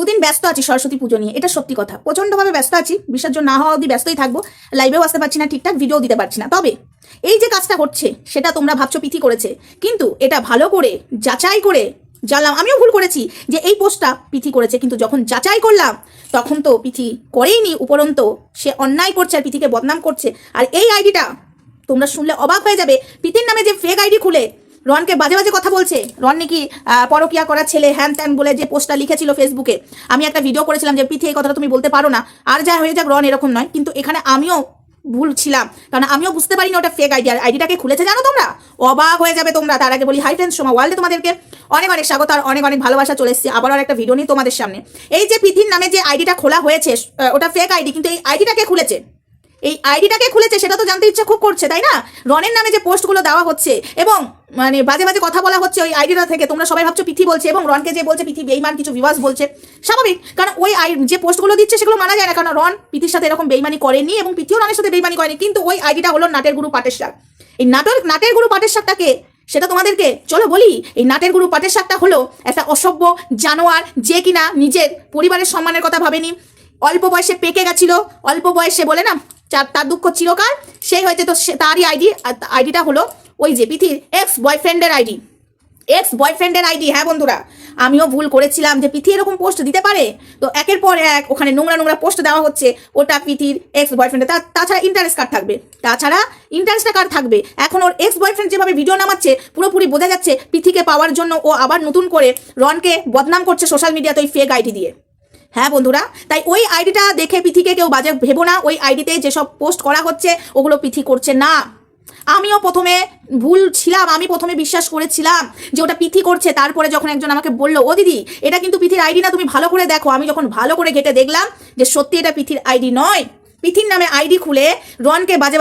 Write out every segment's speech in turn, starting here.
দুদিন ব্যস্ত আছি সরস্বতী পুজো নিয়ে, এটা সত্যি কথা। প্রচন্ডভাবে ব্যস্ত আছি, বিসর্জন না হওয়া অবধি ব্যস্তই থাকবো। লাইভেও আসতে পারছি না, ঠিকঠাক ভিডিও দিতে পারছি না। তবে এই যে কাজটা হচ্ছে সেটা তোমরা ভাবছো পিথি করেছে, কিন্তু এটা ভালো করে যাচাই করে জানলাম, আমিও ভুল করেছি যে এই পোস্টটা পিথি করেছে, কিন্তু যখন যাচাই করলাম তখন তো পিথি করেইনি, উপরন্ত সে অন্যায় করছে আর পিথিকে বদনাম করছে। আর এই আইডিটা তোমরা শুনলে অবাক হয়ে যাবে, পিথির নামে যে ফেক আইডি খুলে রনকে বাজে বাজে কথা বলছে, রন নাকি পরকিয়া করা ছেলে হ্যান ত্যান বলে যে পোস্টটা লিখেছিল ফেসবুকে। আমি একটা ভিডিও করেছিলাম যে পিথি এই কথাটা তুমি বলতে পারো না, আর যা হয়ে যাক রন এরকম নয়। কিন্তু এখানে আমিও ভুল ছিলাম, কারণ আমিও বুঝতে পারিনি ওটা ফেক আইডি। আর আইডিটাকে খুলেছে জানো তোমরা, অবাক হয়ে যাবে তোমরা। তার আগে বলি, হাই ফ্রেন্ডস, সোমা ওয়ার্ল্ডে তোমাদেরকে অনেক অনেক স্বাগত আর অনেক অনেক ভালোবাসা। চলে এসেছি আবারও একটা ভিডিও নিয়ে তোমাদের সামনে। এই যে পিথির নামে যে আইডিটা খোলা হয়েছে ওটা ফেক আইডি, কিন্তু এই আইডিটাকে খুলেছে, এই আইডিটাকে খুলেছে সেটা তো জানতে ইচ্ছা খুব করছে, তাই না? রনের নামে যে পোস্টগুলো দেওয়া হচ্ছে এবং মানে বাজে বাজে কথা বলা হচ্ছে ওই আইডিটা থেকে, তোমরা সবাই ভাবছো পিথি বলছে এবং রনকে যে বলছে পিথি বেইমান, কিছু ভিউয়ার্স বলছে। স্বাভাবিক, কারণ ওই যে পোস্টগুলো দিচ্ছে সেগুলো মানা যায় না, কারণ রন পিথির সাথে এরকম বেইমানি করেনি এবং পিথিও রনের সাথে বেইমানি করেনি। কিন্তু ওই আইডিটা হলো নাটের গুরু পাটের শাক। এই নাটের গুরু পাটের শাকটাকে, সেটা তোমাদেরকে চলো বলি, এই নাটের গুরু পাটের শাকটা হলো একটা অসভ্য জানোয়ার, যে কিনা নিজের পরিবারের সম্মানের কথা ভাবেনি, অল্প বয়সে পেকে গেছিল, অল্প বয়সে বলে না তার দুঃখ চিরকাল, সেই হয়তো তো তারই আইডিটা হলো ওই যে পিথির এক্স বয়ফ্রেন্ডের আইডি। হ্যাঁ বন্ধুরা, আমিও ভুল করেছিলাম যে পিথি এরকম পোস্ট দিতে পারে। তো একের পর এক ওখানে নোংরা পোস্ট দেওয়া হচ্ছে, ওটা পিথির এক্স বয়ফ্রেন্ডের। তাছাড়া ইন্টারেস্ট কার থাকবে। এখন ওর এক্স বয়ফ্রেন্ড যেভাবে ভিডিও নামাচ্ছে, পুরোপুরি বোঝা যাচ্ছে পিথিকে পাওয়ার জন্য ও আবার নতুন করে রনকে বদনাম করছে সোশ্যাল মিডিয়াতে ওই ফেক আইডি দিয়ে। হ্যাঁ বন্ধুরা, তাই ওই আইডিটা দেখে পিথিকে কেউ বাজে ভেবো না। ওই আইডিতে যেসব পোস্ট করা হচ্ছে ওগুলো পিথি করছে না। আমিও প্রথমে ভুল ছিলাম, আমি প্রথমে বিশ্বাস করেছিলাম যে ওটা পিথি করছে। তারপরে যখন একজন আমাকে বললো, ও দিদি এটা কিন্তু পিথির আইডি না, তুমি ভালো করে দেখো, আমি যখন ভালো করে ঘেটে দেখলাম যে সত্যি এটা পিথির আইডি নয়। পিথির নামে আইডি খুলে রনকে বাজে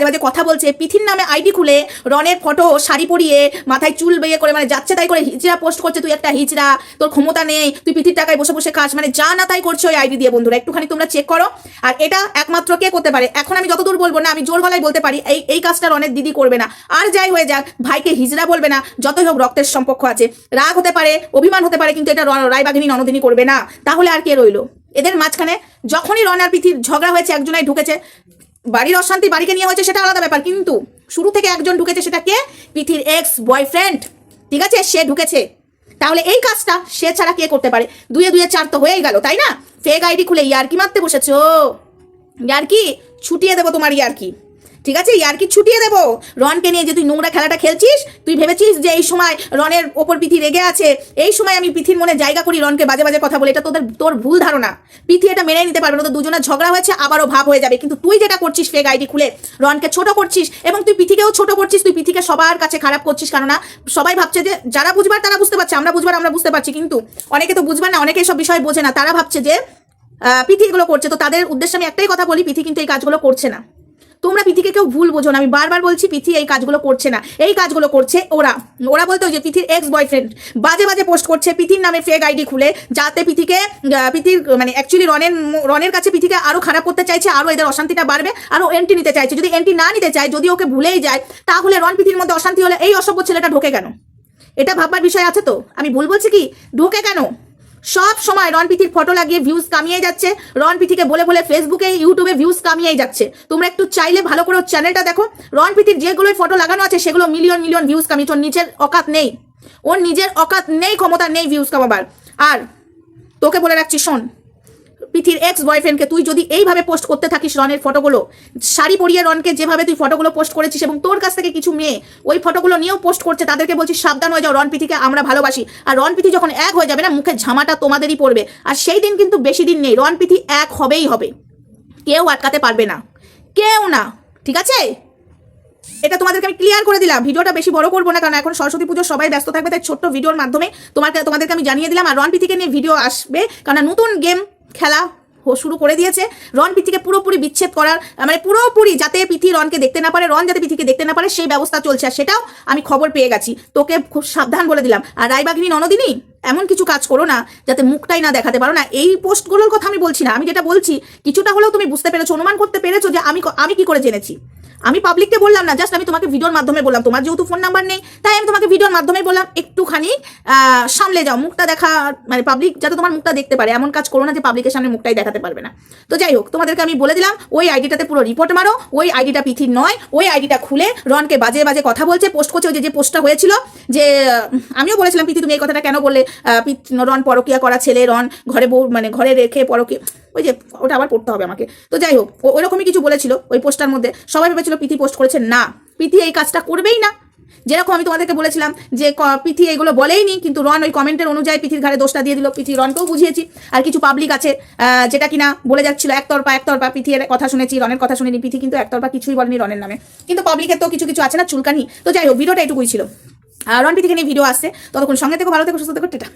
বাজে কথা বলছে। পিথির নামে আইডি খুলে রনের ফটো শাড়ি পরিয়ে মাথায় চুল বেয়ে করে, মানে যাচ্ছে তাই করে হিজড়া পোস্ট করছে। তুই একটা হিজড়া, তোর ক্ষমতা নেই, তুই পিথির টাকায় বসে বসে খাস, মানে যা না তাই করছে ওই আইডি দিয়ে। বন্ধুরা একটুখানি তোমরা চেক করো। আর এটা একমাত্র কে করতে পারে, এখন আমি যতদূর বলবো না, আমি জোর গলায় বলতে পারি এই কাজটা রনের দিদি করবে না। আর যাই হয়ে যাক, ভাইকে হিজড়া বলবে না, যতই হোক রক্তের সম্পর্ক আছে, রাগ হতে পারে, অভিমান হতে পারে, কিন্তু এটা রায়বাঘিনী ননদিনী করবে না। তাহলে আর কে রইলো এদের মাঝখানে? যখনই রন আর পিথির ঝগড়া হয়েছে, একজনাই ঢুকেছে, বাড়ির অশান্তি বাড়িকে নিয়ে হয়েছে সেটা আলাদা ব্যাপার, কিন্তু শুরু থেকে একজন ঢুকেছে, সেটা কে? পিথির এক্স বয়ফ্রেন্ড, ঠিক আছে, সে ঢুকেছে। তাহলে এই কাজটা সে ছাড়া কে করতে পারে? দুয়ে চার তো হয়েই গেল, তাই না? ফেক আইডি খুলে ইয়ার্কি মারতে বসেছো। ইয়ার্কি ছুটিয়ে দেবো তোমার ইয়ার্কি, ঠিক আছে? ইয়ার্কি ছুটিয়ে দেবো। রনকে নিয়ে যে তুই নোংরা খেলাটা খেলছিস, তুই ভেবেছিস যে এই সময় রনের ওপর পিথি রেগে আছে, এই সময় আমি পিথির মনে জায়গা করি রনকে বাজে বাজে কথা বলে। এটা তোর ভুল ধারণা। পিথি এটা মেনে নিতে পারবে না। তো দুজনের ঝগড়া হয়েছে, আবারও ভাব হয়ে যাবে। কিন্তু তুই যেটা করছিস, ফেক আইডি খুলে রনকে ছোট করছিস এবং তুই পিথিকেও ছোট করছিস। তুই পিথিকে সবার কাছে খারাপ করছিস, কেননা সবাই ভাবছে যে যারা বুঝবার তারা বুঝতে পারছে, আমরা বুঝতে পারছি, কিন্তু অনেকে তো বুঝবার না, অনেকে সব বিষয় বোঝে না। তারা ভাবছে যে পিথি এগুলো করছে। তো তাদের উদ্দেশ্যে আমি একটাই কথা বলি, পিথি কিন্তু এই কাজগুলো করছে না। তোমরা পিথিকে কেউ ভুল বোঝো না, আমি বারবার বলছি পিথি এই কাজগুলো করছে না। এই কাজগুলো করছে ওরা বলতে যে পিথির এক্স বয়ফ্রেন্ড বাজে বাজে পোস্ট করছে পিথির নামে ফেক আইডি খুলে, যাতে পিথির মানে অ্যাকচুয়ালি রনের কাছে পিথিকে আরো খারাপ করতে চাইছে, আরো এদের অশান্তিটা বাড়বে, আরো এন্ট্রি নিতে চাইছে। যদি এন্ট্রি না নিতে চায়, যদি ওকে ভুলেই যায়, তাহলে রন পিথির মধ্যে অশান্তি হলে এই অসভ্য ছেলেটা ঢোকে কেন? এটা ভাববার বিষয় আছে তো। আমি ভুল বলছি কি? ঢোকে কেন? সব সময় রন পিথির ফটো লাগিয়ে ভিউজ কামিয়ে যাচ্ছে, রন পিথিকে বলে ফেসবুকে ইউটিউবে ভিউজ কামিয়েই যাচ্ছে। তোমরা একটু চাইলে ভালো করে ওর চ্যানেলটা দেখো, রন পিথির যেগুলো ফটো লাগানো আছে সেগুলো মিলিয়ন ভিউজ কামিয়েছে। ওর নিজের অকাত নেই, ক্ষমতা নেই ভিউজ কামাবার। আর তোকে বলে রাখছি, শোন, পিথির এক্স বয়ফ্রেন্ডকে তুই যদি এইভাবে পোস্ট করতে থাকিস, রনের ফটোগুলো শাড়ি পরিয়ে রনকে যেভাবে তুই ফটোগুলো পোস্ট করেছিস, এবং তোর কাছ থেকে কিছু মেয়ে ওই ফটোগুলো নিয়েও পোস্ট করছে, তাদেরকে বলছিস সাবধান হয়ে যাও, রন পিথিকে আমরা ভালোবাসি। আর রন পিথি যখন এক হয়ে যাবে না, মুখে ঝামাটা তোমাদেরই পড়বে। আর সেই দিন কিন্তু বেশি দিন নেই, রন পিথি এক হবেই হবে, কেউ আটকাতে পারবে না, কেউ না, ঠিক আছে? এটা তোমাদেরকে আমি ক্লিয়ার করে দিলাম। ভিডিওটা বেশি বড় করবো না, কারণ এখন সরস্বতী পুজো, সবাই ব্যস্ত থাকবে, তাই ছোট্ট ভিডিওর মাধ্যমে তোমাদেরকে আমি জানিয়ে দিলাম। আর রন পিথিকে নিয়ে ভিডিও আসবে, কারণ নতুন গেম খেলা শুরু করে দিয়েছে। রন পিথিকে পুরোপুরি বিচ্ছেদ করার, মানে পুরোপুরি যাতে পিথি রনকে দেখতে না পারে, রন যাতে পিথিকে দেখতে না পারে, সেই ব্যবস্থা চলছে। আর সেটাও আমি খবর পেয়ে গেছি, তোকে খুব সাবধান বলে দিলাম। আর রায়বাঘিনী ননদিনী এমন কিছু কাজ করো না যাতে মুখটাই না দেখাতে পারো না। এই পোস্টগুলোর কথা আমি বলছি না, আমি যেটা বলছি কিছুটা হলেও তুমি বুঝতে পেরেছো, অনুমান করতে পেরেছো যে আমি কি করে জেনেছি। আমি পাবলিককে বললাম না, জাস্ট আমি তোমাকে ভিডিওর মাধ্যমে বললাম। তোমার যেহেতু ফোন নাম্বার নেই তাই আমি তোমাকে ভিডিওর মাধ্যমে বললাম একটুখানি সামলে যাও, মুখটা দেখা মানে পাবলিক যাতে তোমার মুখটা দেখতে পারে এমন কাজ করো না যে পাবলিকের সামনে মুখটাই দেখাতে পারবে না। তো যাই হোক, তোমাদেরকে আমি বলে দিলাম ওই আইডিটাতে পুরো রিপোর্ট মারো, ওই আইডিটা পিথির নয়, ওই আইডিটা খুলে রনকে বাজে বাজে কথা বলছে, পোস্ট করছে। ওই যে পোস্টটা হয়েছিল যে আমিও বলেছিলাম পিথি তুমি এই কথাটা কেন বললে, রন পরকিয়া করা ছেলে, রন ঘরে বউ মানে ঘরে রেখে পরকিয়া, ওই যে ওটা আবার পড়তে হবে আমাকে। তো যাই হোক, ওইরকমই কিছু বলেছিল ওই পোস্টার মধ্যে। সবাই ভেবেছিল পিথি পোস্ট করেছে, না পিথি এই কাজটা করবেই না। যেরকম আমি তোমাদেরকে বলেছিলাম যে পিথি এগুলো বলেইনি, কিন্তু রন ওই কমেন্টের অনুযায়ী পিথির ঘাড়ে দোষটা দিয়ে দিল। পিথি রনকেও বুঝিয়েছি, আর কিছু পাবলিক আছে যেটা কিনা বলে যাচ্ছিল একতরফা পিথির কথা শুনেছি, রনের কথা শুনিনি। পিথি কিন্তু একতরফা কিছুই বলেনি রনের নামে, কিন্তু পাবলিকের তো কিছু কিছু আছে না চুলকানি। তো যাই হোক, ভিডিওটা এটুকুই ছিল। রন পিথিকে নিয়ে ভিডিও আসছে, ততক্ষণ সঙ্গে থেকো, ভালো থেকো, সুস্থ থেকো, টেটা।